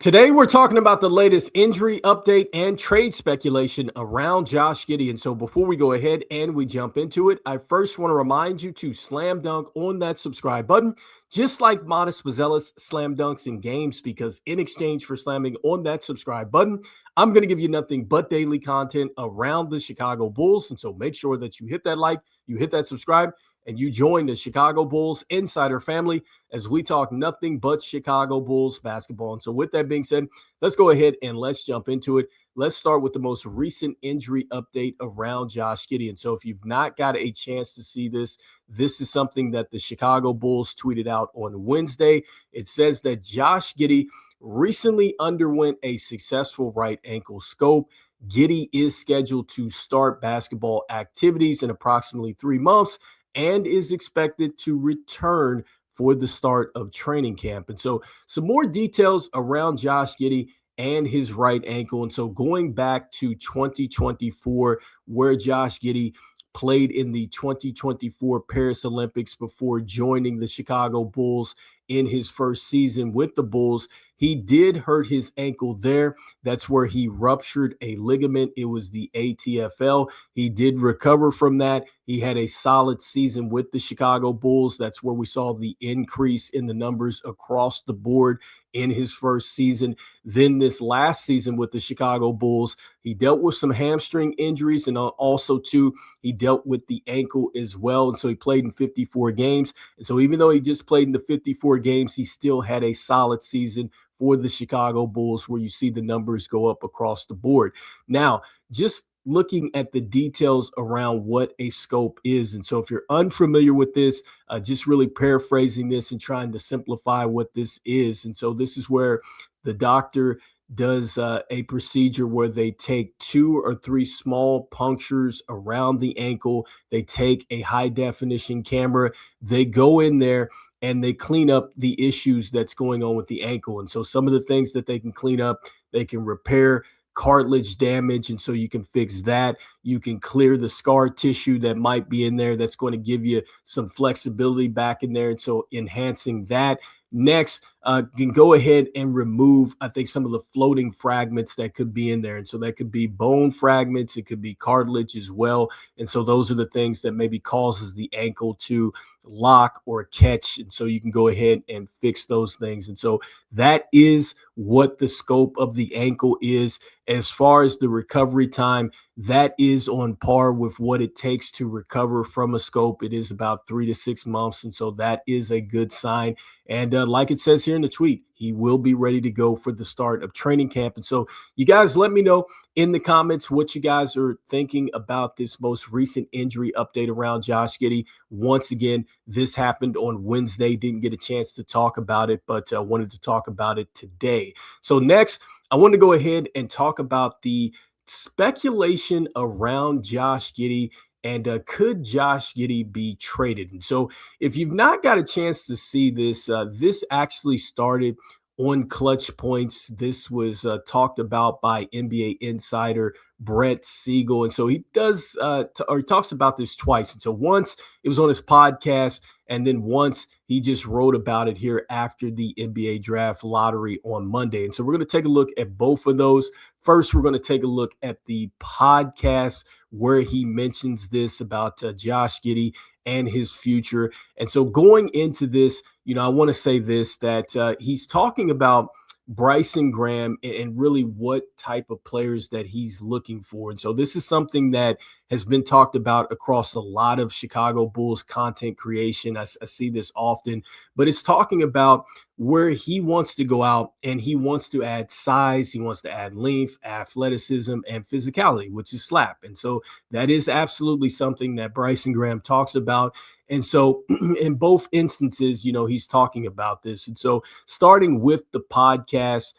Today, we're talking about the latest injury update and trade speculation around Josh Giddey. And so before we go ahead and we jump into it, I first want to remind you to slam dunk on that subscribe button, just like Modest Buzelis slam dunks in games, because in exchange for slamming on that subscribe button, I'm going to give you nothing but daily content around the Chicago Bulls. And so make sure that you hit that like, you hit that subscribe, and you join the Chicago Bulls Insider family as we talk nothing but Chicago Bulls basketball. And so with that being said, let's go ahead and let's jump into it. Let's start with the most recent injury update around Josh Giddey. And so if you've not got a chance to see this, this is something that the Chicago Bulls tweeted out on Wednesday. It says that Josh Giddey recently underwent a successful right ankle scope. Giddey is scheduled to start basketball activities in approximately 3 months and is expected to return for the start of training camp. And so some more details around Josh Giddey and his right ankle. And so going back to 2024, where Josh Giddey played in the 2024 Paris Olympics before joining the Chicago Bulls in his first season with the Bulls, he did hurt his ankle there. That's where he ruptured a ligament. It was the ATFL. He did recover from that. He had a solid season with the Chicago Bulls. That's where we saw the increase in the numbers across the board in his first season. Then this last season with the Chicago Bulls, he dealt with some hamstring injuries, and also too, he dealt with the ankle as well. And so he played in 54 games. And so even though he just played in the 54 games, he still had a solid season for the Chicago Bulls, where you see the numbers go up across the board. Now, just looking at the details around what a scope is. And so if you're unfamiliar with this, just really paraphrasing this and trying to simplify what this is. And so this is where the doctor does a procedure where they take 2 or 3 small punctures around the ankle. They take a high definition camera. They go in there and they clean up the issues that's going on with the ankle. And so some of the things that they can clean up, they can repair cartilage damage, and so you can fix that. You can clear the scar tissue that might be in there that's going to give you some flexibility back in there, and so enhancing that. Next, you can go ahead and remove, I think, some of the floating fragments that could be in there. And so that could be bone fragments. It could be cartilage as well. And so those are the things that maybe causes the ankle to lock or catch. And so you can go ahead and fix those things. And so that is what the scope of the ankle is. As far as the recovery time, that is on par with what it takes to recover from a scope. It is about 3 to 6 months. And so that is a good sign. And like it says here in the tweet, he will be ready to go for the start of training camp. And so you guys let me know in the comments what you guys are thinking about this most recent injury update around Josh Giddey. Once again, this happened on Wednesday. Didn't get a chance to talk about it, but I wanted to talk about it today. So next, I want to go ahead and talk about the speculation around Josh Giddey. And could Josh Giddey be traded? And so if you've not got a chance to see this, this actually started on ClutchPoints. This was talked about by NBA insider Brett Siegel. And so he does, or he talks about this twice. And so once it was on his podcast, and then once he just wrote about it here after the NBA draft lottery on Monday. And so we're going to take a look at both of those. First, we're going to take a look at the podcast where he mentions this about Josh Giddey and his future. And so going into this, I want to say this, that he's talking about Bryson Graham and really what type of players that he's looking for. And so this is something that has been talked about across a lot of Chicago Bulls content creation. I see this often, but it's talking about where he wants to go out and he wants to add size, he wants to add length, athleticism, and physicality, which is slap. And so that is absolutely something that Bryson Graham talks about. And so in both instances, he's talking about this. And so starting with the podcast,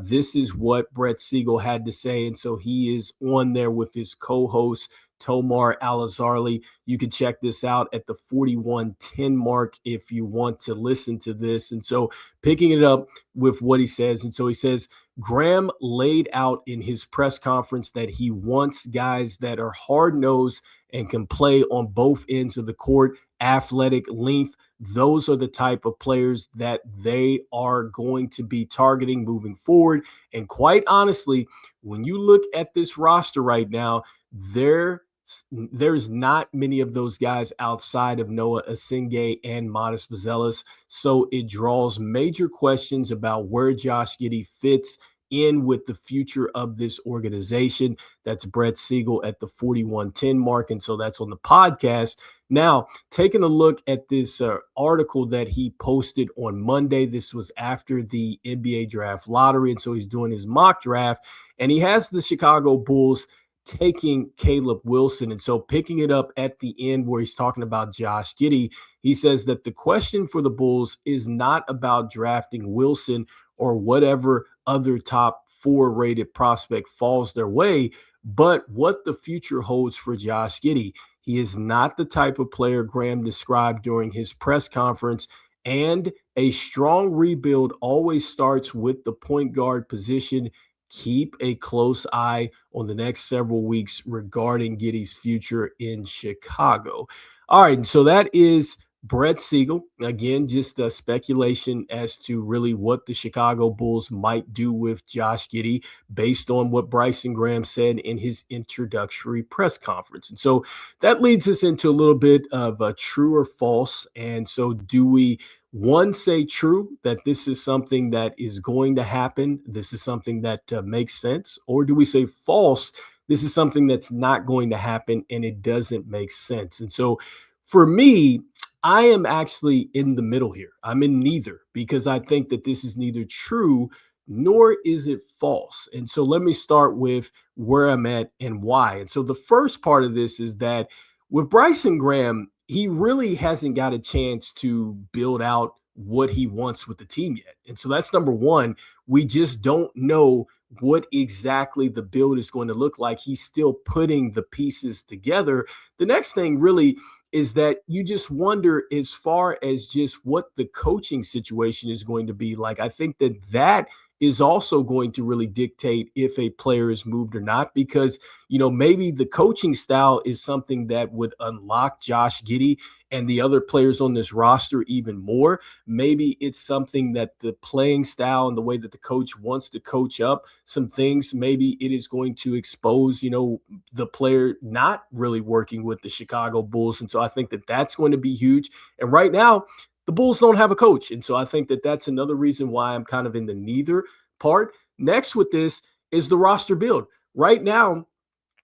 this is what Brett Siegel had to say. And so he is on there with his co-host, Tomar Alazarli. You can check this out at the 41:10 mark if you want to listen to this. And so picking it up with what he says. And so he says, Graham laid out in his press conference that he wants guys that are hard-nosed and can play on both ends of the court athletic length. Those are the type of players that they are going to be targeting moving forward. And quite honestly, when you look at this roster right now, there's not many of those guys outside of Noah Essengue and Modest Buzelis. So it draws major questions about where Josh Giddey fits in with the future of this organization. That's Brett Siegel at the 4110 mark. And so that's on the podcast. Now, taking a look at this article that he posted on Monday, this was after the NBA draft lottery. And so he's doing his mock draft, and he has the Chicago Bulls taking Caleb Wilson. And so picking it up at the end where he's talking about Josh Giddey, he says that the question for the Bulls is not about drafting Wilson or whatever other top 4 rated prospect falls their way, but what the future holds for Josh Giddey. He is not the type of player Graham described during his press conference, and a strong rebuild always starts with the point guard position. Keep a close eye on the next several weeks regarding Giddey's future in Chicago. All right, so that is Brett Siegel. Again, just a speculation as to really what the Chicago Bulls might do with Josh Giddey based on what Bryson Graham said in his introductory press conference. And so that leads us into a little bit of a true or false. And so do we say true, that this is something that is going to happen, this is something that makes sense, or do we say false, this is something that's not going to happen and it doesn't make sense? And so for me, I am actually in the middle here. I'm in neither, because I think that this is neither true nor is it false. And so let me start with where I'm at and why. And so the first part of this is that with Bryson Graham, he really hasn't got a chance to build out what he wants with the team yet. And so that's number one. We just don't know what exactly the build is going to look like. He's still putting the pieces together. The next thing really is that you just wonder, as far as just what the coaching situation is going to be like. I think that is also going to really dictate if a player is moved or not, because, maybe the coaching style is something that would unlock Josh Giddey and the other players on this roster even more. Maybe it's something that the playing style and the way that the coach wants to coach up some things, maybe it is going to expose, the player not really working with the Chicago Bulls. And so I think that that's going to be huge. And right now, the Bulls don't have a coach. And so I think that that's another reason why I'm kind of in the neither part. Next with this is the roster build. Right now,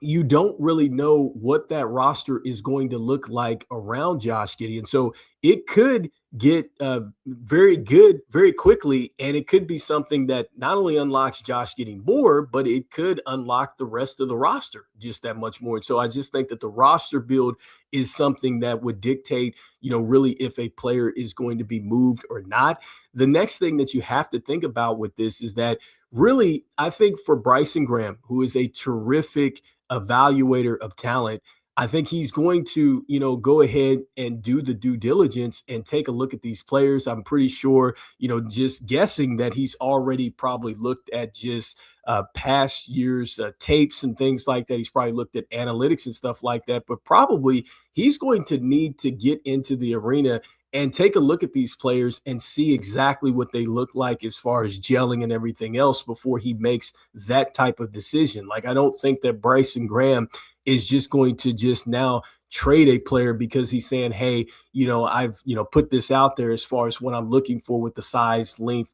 you don't really know what that roster is going to look like around Josh Giddey. And so it could get very good very quickly, and it could be something that not only unlocks Josh Giddey more, but it could unlock the rest of the roster just that much more. And so I just think that the roster build is something that would dictate, really if a player is going to be moved or not. The next thing that you have to think about with this is that really, I think for Bryson Graham, who is a terrific evaluator of talent, I think he's going to, go ahead and do the due diligence and take a look at these players. I'm pretty sure, just guessing that he's already probably looked at just past years' tapes and things like that. He's probably looked at analytics and stuff like that, but probably he's going to need to get into the arena and take a look at these players and see exactly what they look like as far as gelling and everything else before he makes that type of decision. Like, I don't think that Bryson Graham is just going to just now trade a player because he's saying, hey, I've, put this out there as far as what I'm looking for with the size, length,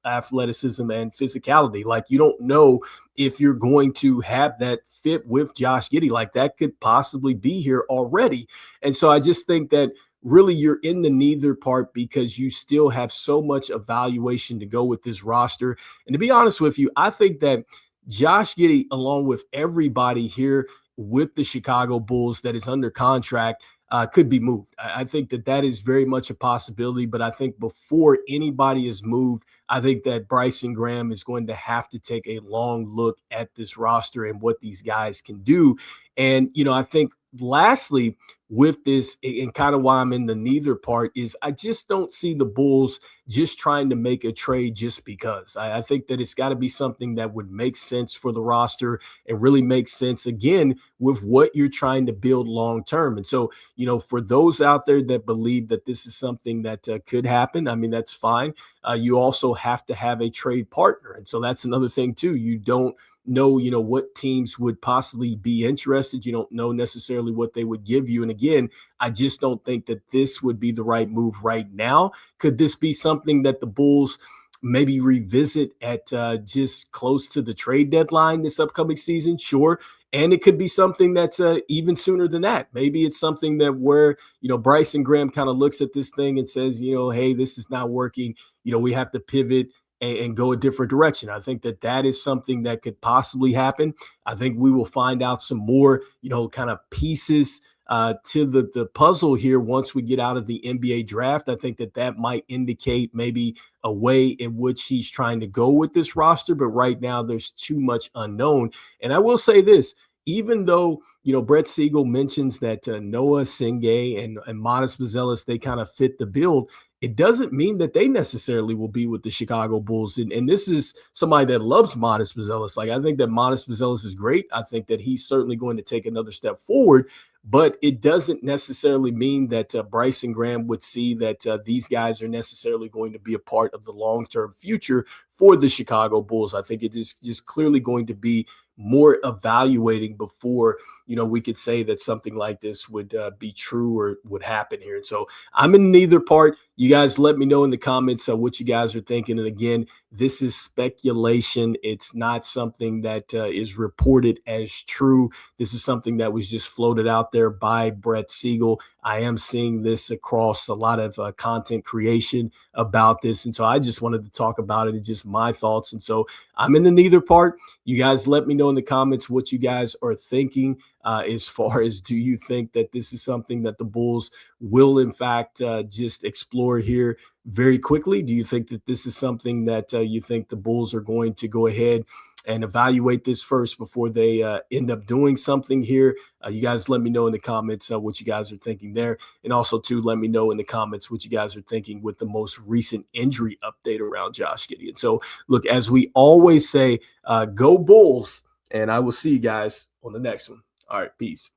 athleticism, and physicality. Like, you don't know if you're going to have that fit with Josh Giddey. Like, that could possibly be here already. And so I just think that really you're in the neither part, because you still have so much evaluation to go with this roster. And to be honest with you, I think that Josh Giddey, along with everybody here with the Chicago Bulls that is under contract, could be moved. I think that is very much a possibility, but I think before anybody is moved, I think that Bryson Graham is going to have to take a long look at this roster and what these guys can do. And, I think lastly, with this, and kind of why I'm in the neither part, is I just don't see the Bulls just trying to make a trade just because. I think that it's got to be something that would make sense for the roster and really make sense, again, with what you're trying to build long term. And so, for those out there that believe that this is something that could happen, I mean, that's fine. You also have to have a trade partner. And so that's another thing, too. You don't know, what teams would possibly be interested. You don't know necessarily what they would give you. And again, I just don't think that this would be the right move right now. Could this be something that the Bulls maybe revisit at just close to the trade deadline this upcoming season? Sure. And it could be something that's even sooner than that. Maybe it's something that where, Bryson Graham kind of looks at this thing and says, hey, this is not working. We have to pivot and go a different direction. I think that that is something that could possibly happen. I think we will find out some more, kind of pieces to the puzzle here once we get out of the NBA draft. I think that that might indicate maybe a way in which he's trying to go with this roster. But right now, there's too much unknown. And I will say this, even though, Brett Siegel mentions that Noah Essengue and Modest Buzelis, they kind of fit the build, it doesn't mean that they necessarily will be with the Chicago Bulls. And this is somebody that loves Modest Buzelis. Like, I think that Modest Buzelis is great. I think that he's certainly going to take another step forward, but it doesn't necessarily mean that Bryson Graham would see that these guys are necessarily going to be a part of the long-term future for the Chicago Bulls. I think it is just clearly going to be more evaluating before, we could say that something like this would be true or would happen here. And so I'm in neither part. You guys let me know in the comments what you guys are thinking. And again, this is speculation. It's not something that is reported as true. This is something that was just floated out there by Brett Siegel. I am seeing this across a lot of content creation about this. And so I just wanted to talk about it and just my thoughts. And so I'm in the neither part. You guys let me know in the comments what you guys are thinking as far as, do you think that this is something that the Bulls will in fact just explore here very quickly? Do you think that this is something that you think the Bulls are going to go ahead and evaluate this first before they end up doing something here? You guys let me know in the comments what you guys are thinking there. And also, too, let me know in the comments what you guys are thinking with the most recent injury update around Josh Giddey. And so, look, as we always say, go Bulls, and I will see you guys on the next one. All right, peace.